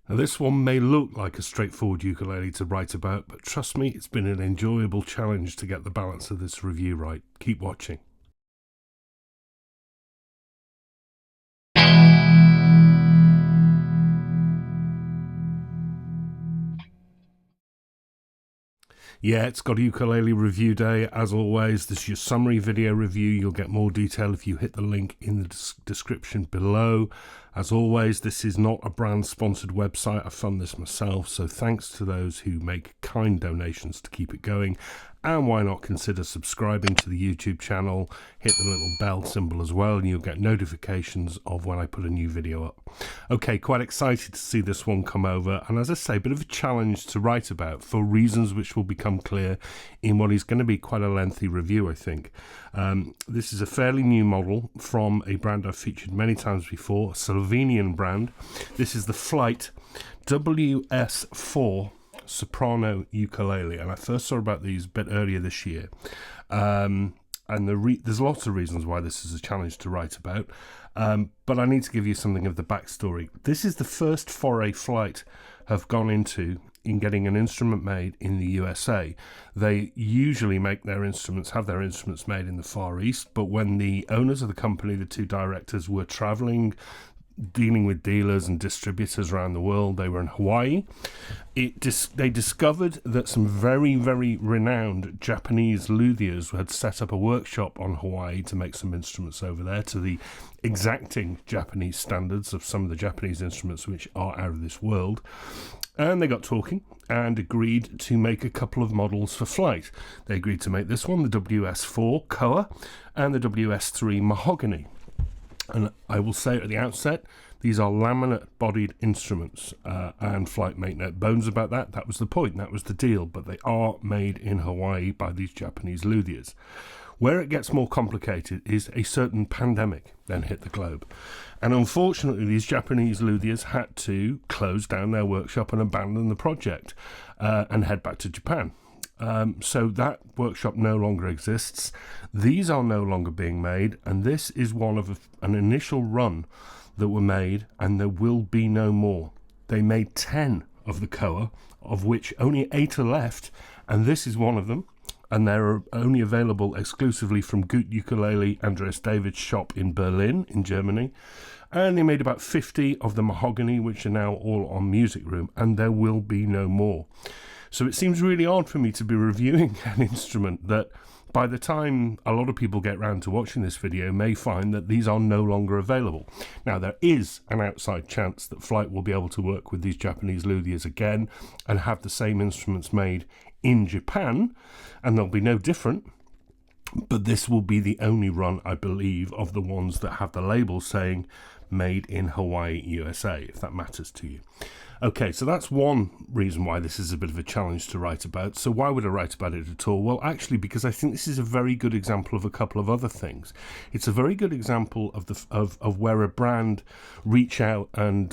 Now, this one may look like a straightforward ukulele to write about, but trust me, it's been an enjoyable challenge to get the balance of this review right. Keep watching. Yeah, it's GotAUkulele review day. As always, this is your summary video review. You'll get more detail if you hit the link in the description below. As always, this is not a brand-sponsored website. I fund this myself, so thanks to those who make kind donations to keep it going. And why not consider subscribing to the YouTube channel, hit the little bell symbol as well, and you'll get notifications of when I put a new video up. Okay, quite excited to see this one come over, and as I say, a bit of a challenge to write about for reasons which will become clear in what is going to be quite a lengthy review, I think. This is a fairly new model from a brand I've featured many times before, a Slovenian brand. This is the Flight WUS-4 Soprano ukulele, and I first saw about these a bit earlier this year, and there's lots of reasons why this is a challenge to write about, but I need to give you something of the backstory. This is the first foray Flight have gone into in getting an instrument made in the USA. They usually have their instruments made in the Far East, but when the owners of the company, the two directors, were traveling, dealing with dealers and distributors around the world, they were in Hawaii. They discovered that some very, very renowned Japanese luthiers had set up a workshop on Hawaii to make some instruments over there to the exacting Japanese standards of some of the Japanese instruments which are out of this world. And they got talking and agreed to make a couple of models for Flight. They agreed to make this one, the WS-4 Koa, and the WS-3 Mahogany. And I will say at the outset, these are laminate-bodied instruments, and Flight make no bones about that. That was the point, that was the deal, but they are made in Hawaii by these Japanese luthiers. Where it gets more complicated is a certain pandemic then hit the globe. And unfortunately, these Japanese luthiers had to close down their workshop and abandon the project and head back to Japan. So that workshop no longer exists. These are no longer being made, and this is one of an initial run that were made, and there will be no more. They made 10 of the Koa, of which only 8 are left, and this is one of them, and they're only available exclusively from GotAUkulele Andreas David's shop in Berlin, in Germany. And they made about 50 of the Mahogany, which are now all on Music Room, and there will be no more. So it seems really odd for me to be reviewing an instrument that by the time a lot of people get round to watching this video may find that these are no longer available. Now, there is an outside chance that Flight will be able to work with these Japanese luthiers again and have the same instruments made in Japan, and they'll be no different. But this will be the only run, I believe, of the ones that have the label saying made in Hawaii, USA, if that matters to you. Okay, so that's one reason why this is a bit of a challenge to write about. So why would I write about it at all? Well, actually, because I think this is a very good example of a couple of other things. It's a very good example of where a brand reach out and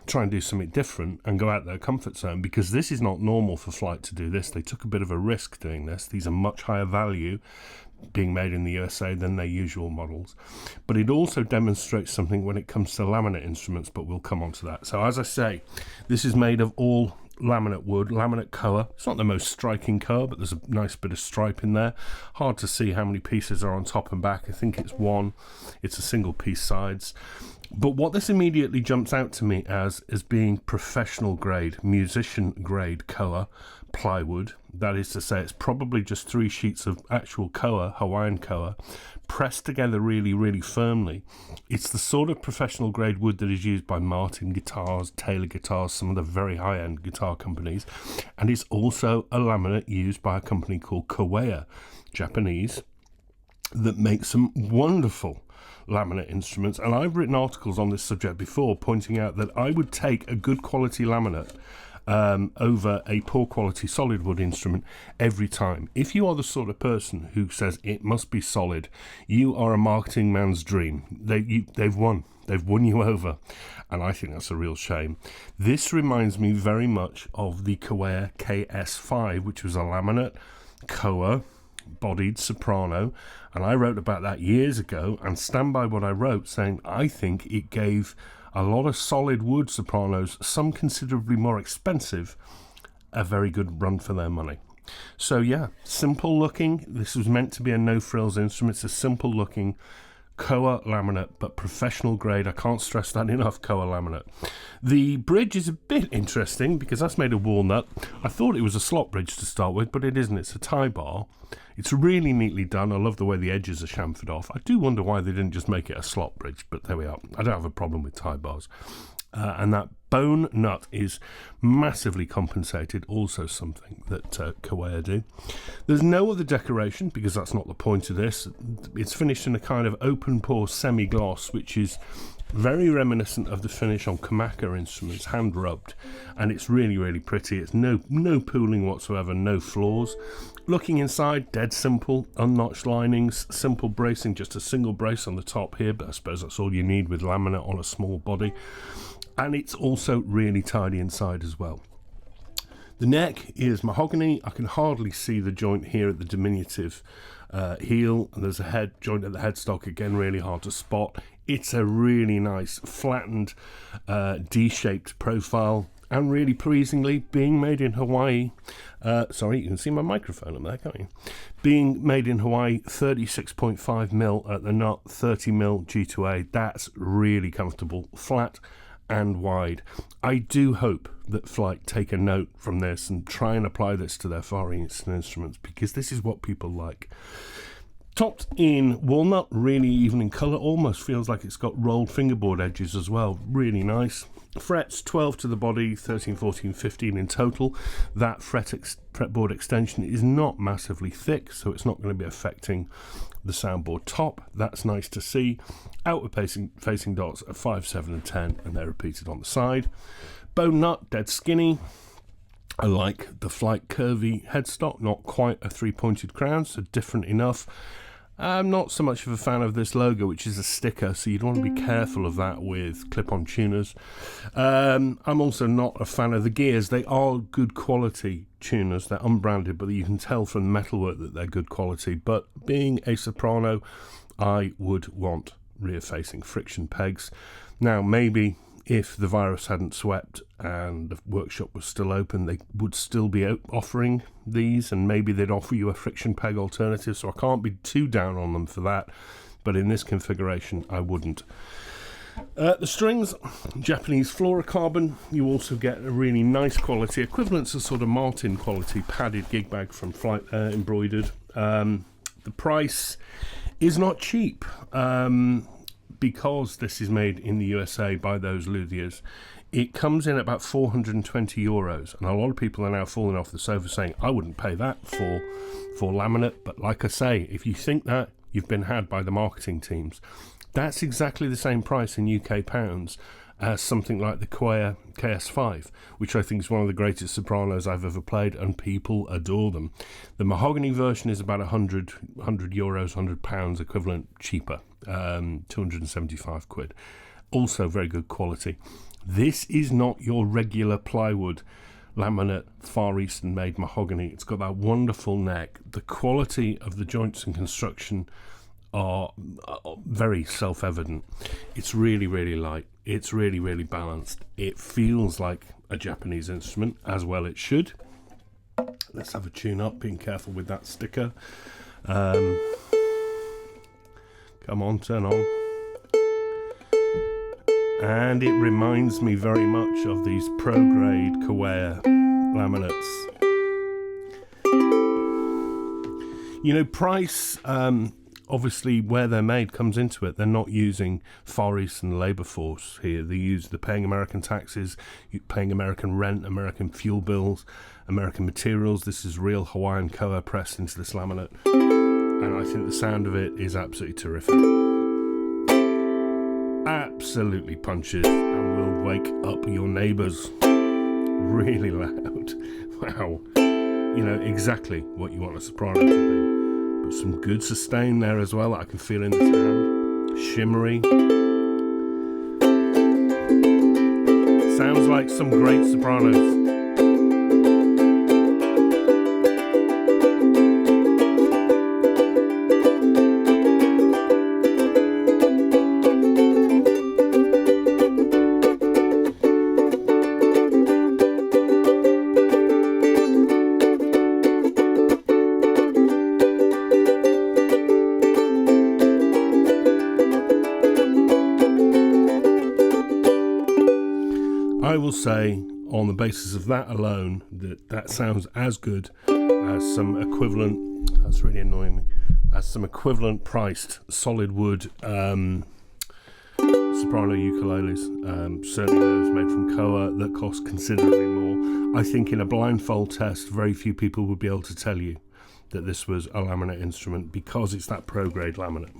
try and do something different and go out their comfort zone, because this is not normal for Flight to do this. They took a bit of a risk doing this. These are much higher value being made in the USA than their usual models. But it also demonstrates something when it comes to laminate instruments, but we'll come on to that. So as I say, this is made of all laminate wood, laminate Koa. It's not the most striking Koa, but there's a nice bit of stripe in there. Hard to see how many pieces are on top and back. I think it's one. It's a single piece sides. But what this immediately jumps out to me as being professional grade, musician grade Koa plywood. That is to say, it's probably just 3 sheets of actual Koa, Hawaiian Koa, pressed together really, really firmly. It's the sort of professional grade wood that is used by Martin guitars, Taylor guitars, some of the very high-end guitar companies. And it's also a laminate used by a company called Kawea, Japanese, that makes some wonderful laminate instruments. And I've written articles on this subject before pointing out that I would take a good quality laminate over a poor quality solid wood instrument every time. If you are the sort of person who says it must be solid, you are a marketing man's dream. They've won you over, and I think that's a real shame. This reminds me very much of the Kawea KS5, which was a laminate Koa bodied soprano, and I wrote about that years ago and stand by what I wrote, saying I think it gave A lot of solid wood sopranos, some considerably more expensive, a very good run for their money. So yeah, simple looking. This was meant to be a no frills instrument. It's a simple looking Koa laminate, but professional grade. I can't stress that enough, Koa laminate. The bridge is a bit interesting because that's made of walnut. I thought it was a slot bridge to start with, but it isn't. It's a tie bar. It's really neatly done. I love the way the edges are chamfered off. I do wonder why they didn't just make it a slot bridge, but there we are. I don't have a problem with tie bars. And that bone nut is massively compensated, also something that Koa do. There's no other decoration because that's not the point of this. It's finished in a kind of open pore semi-gloss, which is very reminiscent of the finish on Kamaka instruments, hand rubbed, and it's really, really pretty. It's no pooling whatsoever, no flaws. Looking inside, dead simple, unnotched linings, simple bracing, just a single brace on the top here, but I suppose that's all you need with laminate on a small body. And it's also really tidy inside as well. The neck is mahogany. I can hardly see the joint here at the diminutive heel. And there's a head joint at the headstock, again, really hard to spot. It's a really nice flattened D-shaped profile, and really pleasingly being made in Hawaii. Sorry, you can see my microphone up there, can't you? Being made in Hawaii, 36.5mm at the nut, 30mm G2A. That's really comfortable, flat and wide. I do hope that Flight take a note from this and try and apply this to their Far Eastern instruments, because this is what people like. Topped in walnut, really even in colour, almost feels like it's got rolled fingerboard edges as well, really nice. Frets 12 to the body, 13, 14, 15 in total. That fretboard extension is not massively thick, so it's not going to be affecting the soundboard top. That's nice to see. Outward facing dots are 5, 7 and 10, and they're repeated on the side. Bone nut, dead skinny. I like the Flight curvy headstock, not quite a three-pointed crown, so different enough. I'm not so much of a fan of this logo, which is a sticker, so you'd want to be careful of that with clip-on tuners. I'm also not a fan of the gears. They are good quality tuners. They're unbranded, but you can tell from the metalwork that they're good quality. But being a soprano, I would want rear-facing friction pegs. Now, maybe if the virus hadn't swept and the workshop was still open, they would still be offering these, and maybe they'd offer you a friction peg alternative, so I can't be too down on them for that, but in this configuration I wouldn't. The strings, Japanese fluorocarbon. You also get a really nice quality, equivalent to sort of Martin quality, padded gig bag from Flight, embroidered. The price is not cheap. Because this is made in the USA by those luthiers, it comes in at about €420, and a lot of people are now falling off the sofa saying, I wouldn't pay that for laminate. But like I say, if you think that, you've been had by the marketing teams. That's exactly the same price in UK pounds as something like the Koa KS5, which I think is one of the greatest sopranos I've ever played, and people adore them. The mahogany version is about €100, £100 equivalent cheaper, 275 quid. Also very good quality. This is not your regular plywood laminate Far Eastern made mahogany. It's got that wonderful neck. The quality of the joints and construction are very self-evident. It's really, really light. It's really, really balanced. It feels like a Japanese instrument, as well it should. Let's have a tune up, being careful with that sticker. Come on, turn on. And it reminds me very much of these pro-grade Koa laminates. You know, price, obviously where they're made comes into it. They're not using Far Eastern labour force here. They're paying American taxes, paying American rent, American fuel bills, American materials. This is real Hawaiian Koa pressed into this laminate, and I think the sound of it is absolutely terrific. Absolutely punches and will wake up your neighbours. Really loud. Wow. You know, exactly what you want a soprano to be. But some good sustain there as well that I can feel in the sound. Shimmery. Sounds like some great sopranos. I will say, on the basis of that alone, that sounds as good as some equivalent, that's really annoying me, as some equivalent priced solid wood soprano ukuleles, certainly those made from koa that cost considerably more. I think in a blindfold test, very few people would be able to tell you that this was a laminate instrument because it's that pro-grade laminate.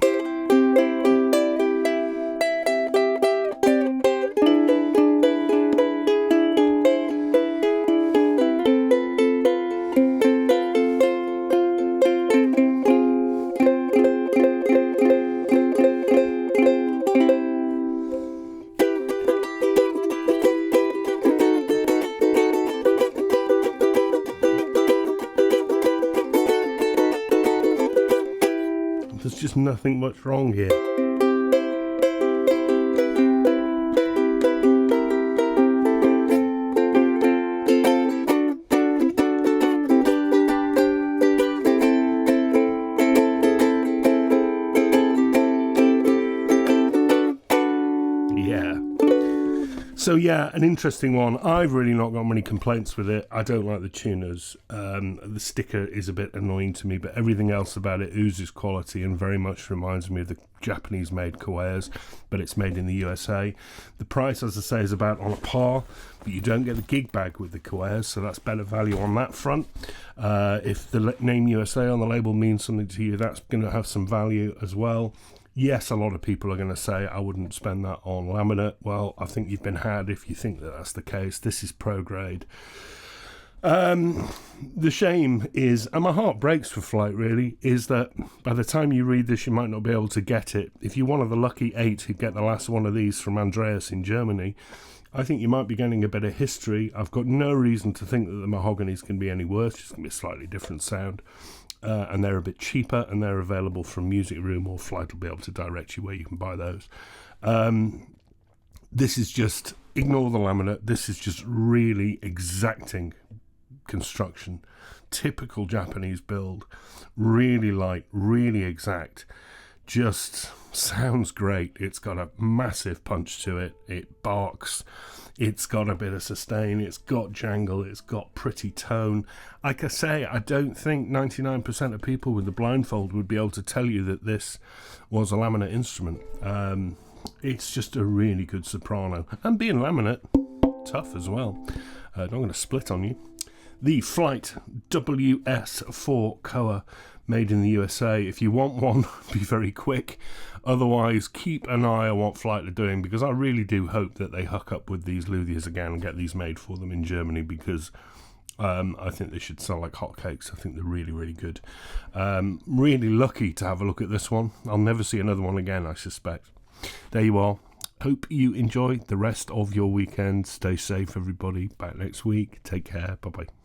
There's just nothing much wrong here. Yeah. So yeah, an interesting one. I've really not got many complaints with it. I don't like the tuners. The sticker is a bit annoying to me, but everything else about it oozes quality and very much reminds me of the Japanese-made koas, but it's made in the USA. The price, as I say, is about on a par, but you don't get the gig bag with the koas, so that's better value on that front. If the name USA on the label means something to you, that's going to have some value as well. Yes, a lot of people are going to say, I wouldn't spend that on laminate. Well, I think you've been had if you think that that's the case. This is pro-grade. The shame is, and my heart breaks for Flight really, is that by the time you read this, you might not be able to get it. If you're one of the lucky 8 who get the last one of these from Andreas in Germany, I think you might be getting a bit of history. I've got no reason to think that the mahogany's can be any worse. It's going to be a slightly different sound. And they're a bit cheaper, and they're available from Music Room, or Flight will be able to direct you where you can buy those. This is just, ignore the laminate, this is just really exacting construction. Typical Japanese build, really light, really exact, just sounds great. It's got a massive punch to it, it barks, it's got a bit of sustain, it's got jangle, it's got pretty tone. Like I say, I don't think 99% of people with the blindfold would be able to tell you that this was a laminate instrument. It's just a really good soprano. And being laminate, tough as well. I'm going to split on you. The Flight WUS-4 koa, made in the USA. If you want one, be very quick. Otherwise, keep an eye on what Flight are doing, because I really do hope that they hook up with these luthiers again and get these made for them in Germany, because I think they should sell like hotcakes. I think they're really, really good. Really lucky to have a look at this one. I'll never see another one again, I suspect. There you are. Hope you enjoy the rest of your weekend. Stay safe, everybody. Back next week. Take care. Bye-bye.